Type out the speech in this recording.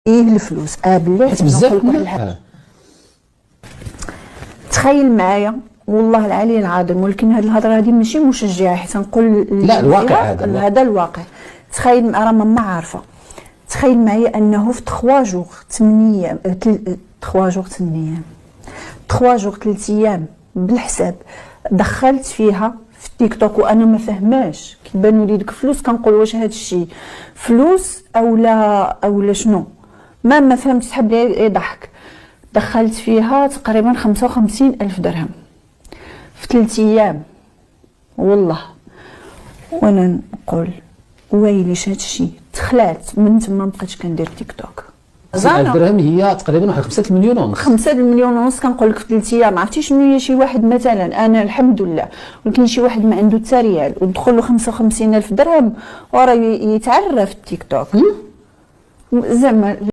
ايه الفلوس بالله بزاف. تخيل معايا والله العلي العظيم، ولكن هذه الهضره هذه ماشي مشجعه حيت نقول لا الواقع هذا الواقع. تخيل راه ماما عارفه. تخيل معايا انه في 3 جوغ 8 ايام 3 جوغ 8 ايام 3 جوغ 3 ايام بالحساب دخلت فيها في التيك توك وانا ما فهماش كيبانوا لي ديك فلوس. كنقول واش هذا الشيء فلوس اولا شنو، ما فهمتش. حاب لي يضحك. دخلت فيها تقريبا 55,000 درهم في 3 ايام والله. وانا نقول ويليش هذا الشيء. تخلعت من تما ما بقيتش كندير تيك توك. 1000 درهم هي تقريبا واحد 5 مليون ونص. 5 مليون ونص كنقول لك في 3 ايام. عرفتي شنو هي؟ شي واحد مثلا انا الحمد لله، ولكن شي واحد ما عنده حتى ريال ودخل له 55,000 درهم وراه يتعرف في التيك توك زعما